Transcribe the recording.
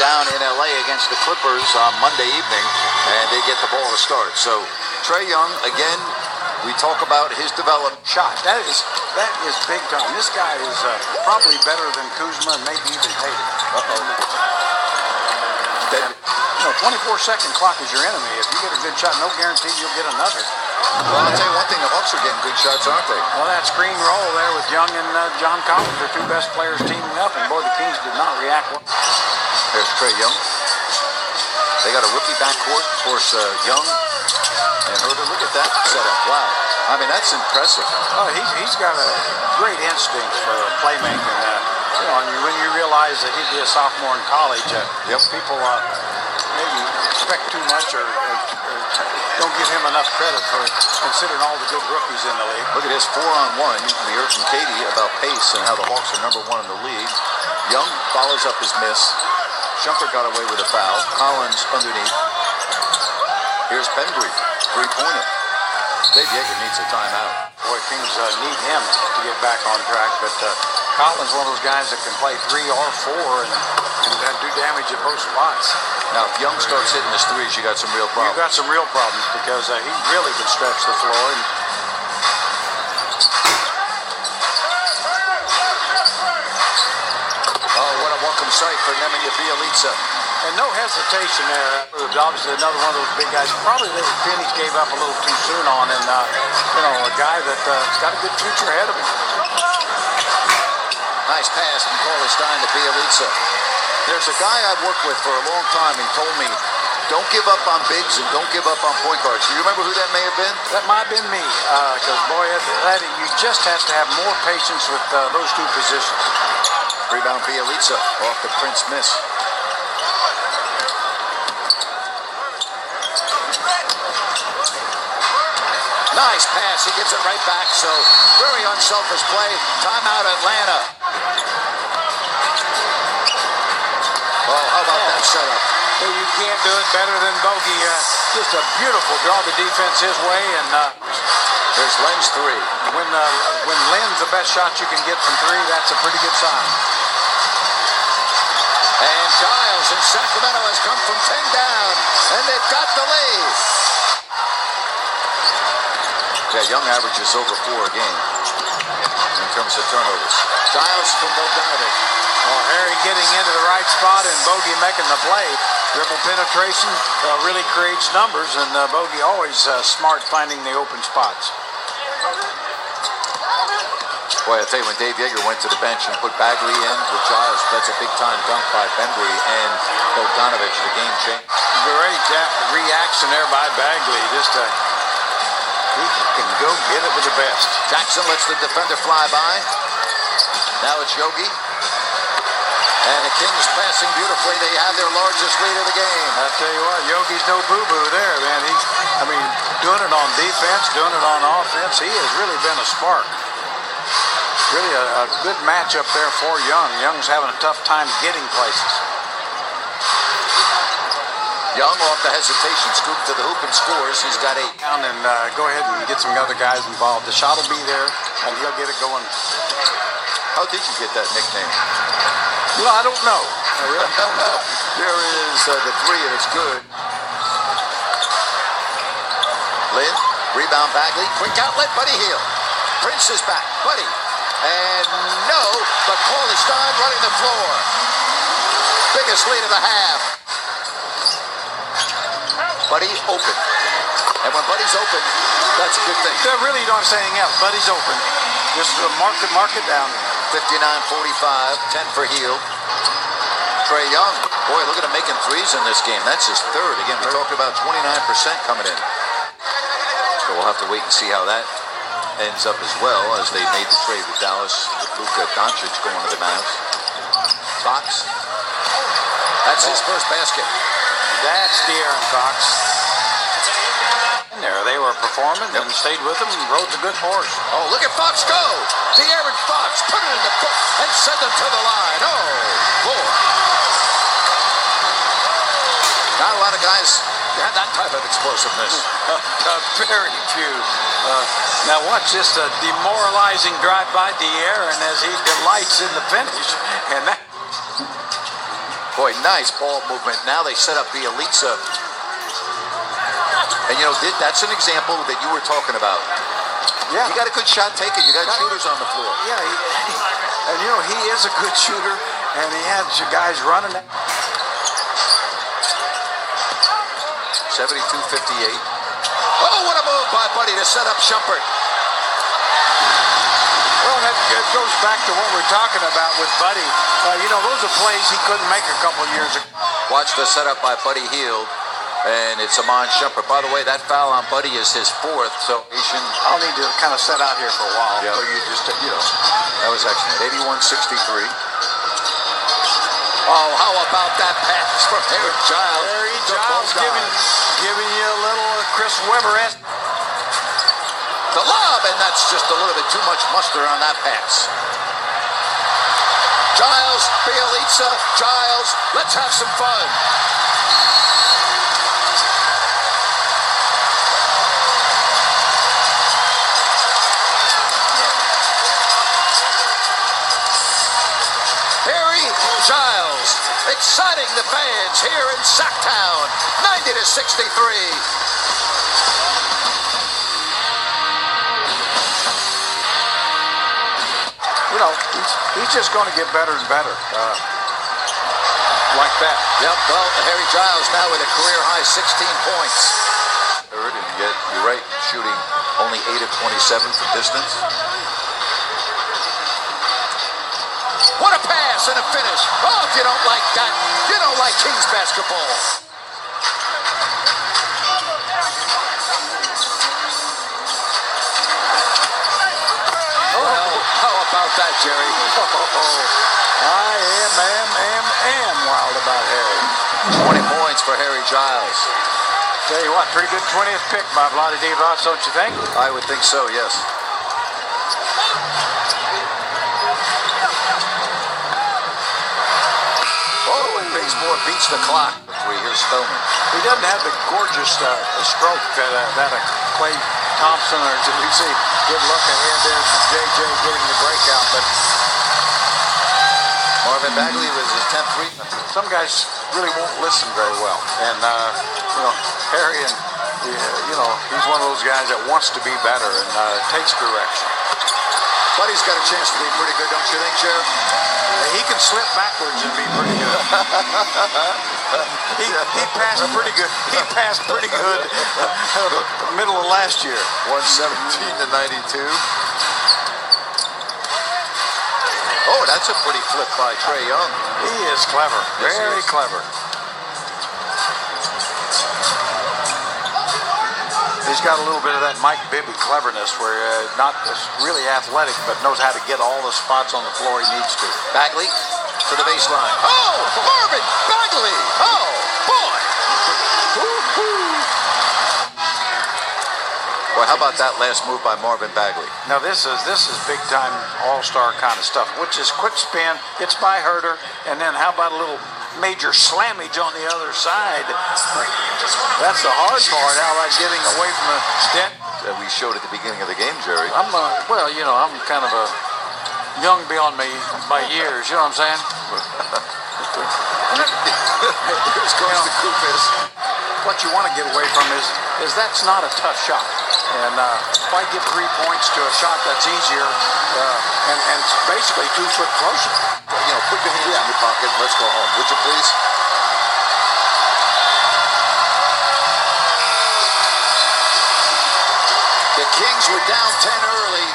down in L.A. against the Clippers on Monday evening, and they get the ball to start. So Trae Young, again, we talk about his development. Shot. That is big time. This guy is probably better than Kuzma and maybe even Tatum. 24-second clock is your enemy. If you get a good shot, no guarantee you'll get another. Well, I'll tell you one thing, the Hawks are getting good shots, aren't they? Well, that screen roll there with Young and John Collins, their two best players teaming up, and boy, the Kings did not react well. There's Trae Young. They got a rookie backcourt. Of course, Young and Herder. Look at that setup. Wow. I mean, that's impressive. Oh, he's got a great instinct for playmaking. When you realize that he'd be a sophomore in college, people maybe expect too much or don't give him enough credit for considering all the good rookies in the league. Look at this 4-on-1. We heard from Katie about pace and how the Hawks are #1 in the league. Young follows up his miss. Shumpert got away with a foul. Collins underneath. Here's Bembry, three-pointer. Dave Yeager needs a timeout. Boy, Kings need him to get back on track, but Collins one of those guys that can play 3 or 4 and do damage at both spots. Now, if Young starts hitting his threes, you got some real problems. You've got some real problems because he really can stretch the floor. What a welcome sight for Nemanja Bjelica. And no hesitation there. Obviously, another one of those big guys. Probably that Phoenix gave up a little too soon on, and a guy that's got a good future ahead of him. Nice pass from Cauley Stein to Bjelica. There's a guy I've worked with for a long time. He told me, don't give up on bigs and don't give up on point guards. Do you remember who that may have been? That might have been me. Because, boy, you just have to have more patience with those two positions. Rebound Bjelica off the Prince miss. Nice pass. He gives it right back. So very unselfish play. Timeout Atlanta. Oh, how about that setup? You can't do it better than Bogey. Just a beautiful draw the defense his way. And there's Len's three. When Len's the best shot you can get from 3, that's a pretty good sign. And Giles in Sacramento has come from 10 down. And they've got the lead. Yeah, Young averages over 4 a game in terms of turnovers. Giles from Bogdanovich. Well, Harry getting into the right spot and Bogey making the play. Dribble penetration really creates numbers, and Bogey always smart finding the open spots. Boy, I tell you, when Dave Yeager went to the bench and put Bagley in with Giles, that's a big-time dunk by Bembry and Bogdanovich, the game changed. Great reaction there by Bagley. Just he can go get it with the best. Jackson lets the defender fly by. Now it's Yogi. And the Kings passing beautifully. They have their largest lead of the game. I tell you what, Yogi's no boo-boo there, man. Doing it on defense, doing it on offense. He has really been a spark. Really a good matchup there for Young. Young's having a tough time getting places. Young off the hesitation, scoop to the hoop and scores. He's got 8. Down and go ahead and get some other guys involved. The shot will be there, and he'll get it going. How did you get that nickname? I don't know. I really don't know. There is the 3, and it's good. Lynn, rebound Bagley, quick outlet, Buddy Hield. Prince is back, Buddy. And no, but Cauley Stein running the floor. Biggest lead of the half. Buddy open. And when Buddy's open, that's a good thing. Really, you don't have to say anything else. Buddy's open. Just mark it down. 59-45, 10 for Hield. Trae Young, boy, look at him making threes in this game. That's his 3rd. Again, we talked about 29% coming in. So we'll have to wait and see how that ends up as well, as they made the trade with Dallas with Luka Doncic going to the Mavs. Fox. That's his first basket. That's De'Aaron Fox. There, they were performing and stayed with him and rode the good horse. Oh, look at Fox go! De'Aaron Fox put it in the foot and send him to the line. Oh, boy. Not a lot of guys have that type of explosiveness. Very few. Now watch this demoralizing drive by De'Aaron as he delights in the finish. And that Boy, nice ball movement. Now they set up Bielitsa. And, that's an example that you were talking about. Yeah. You got a good shot taken. You got shooters on the floor. Yeah, and he is a good shooter, and he has guys running. 72-58. Oh, what a move by Buddy to set up Shumpert. Well, that goes back to what we're talking about with Buddy. Those are plays he couldn't make a couple years ago. Watch the setup by Buddy Hield, and it's Amon Shumpert. By the way, that foul on Buddy is his 4th, so I'll need to kind of set out here for a while. Yep. So you just, That was excellent. 81-63. Oh, how about that pass from Harry Giles? Harry Giles giving you a little Chris Webber-esque. The lob, and that's just a little bit too much mustard on that pass. Giles, Bielitsa, Giles, let's have some fun. Harry Giles, exciting the fans here in Sacktown, 90-63. He's just going to get better and better. Like that. Yep, well, Harry Giles now with a career-high 16 points. Third, and yet, you're right, shooting only 8 of 27 from distance. What a pass and a finish. Oh, if you don't like that, you don't like Kings basketball. Well, how about that, Jerry? I am wild about Harry. 20 points for Harry Giles. Tell you what, pretty good 20th pick by Vladivostok, don't you think? I would think so, yes. Oh, and baseball beats the clock. Here's Spellman. He doesn't have the gorgeous stroke that a Klay Thompson or we see. Good look ahead there to JJ getting the breakout, but Marvin Bagley was his 10th three. Some guys really won't listen very well, and Harry, and he's one of those guys that wants to be better and takes direction. Buddy's got a chance to be pretty good, don't you think, Sheriff? He can slip backwards and be pretty good. he passed pretty good. He passed pretty good middle of last year. 117-92. Oh, that's a pretty flip by Trae Young. He is clever. Yes, Very clever. He's got a little bit of that Mike Bibby cleverness where not really athletic, but knows how to get all the spots on the floor he needs to. Bagley to the baseline. Oh, Marvin Bagley. Oh, boy. Boy, how about that last move by Marvin Bagley? Now this is big time all-star kind of stuff, which is quick spin, gets by Herter, and then how about a little major slammage on the other side? That's the hard part. How about getting away from the dent? That we showed at the beginning of the game, Jerry. I'm kind of a young beyond my years. You know what I'm saying? Here's goes the Koufis. What you want to get away from is that's not a tough shot. And why give 3 points to a shot that's easier and basically 2 foot closer? Put your hands in your pocket and let's go home. Would you please? The Kings were down 10 early.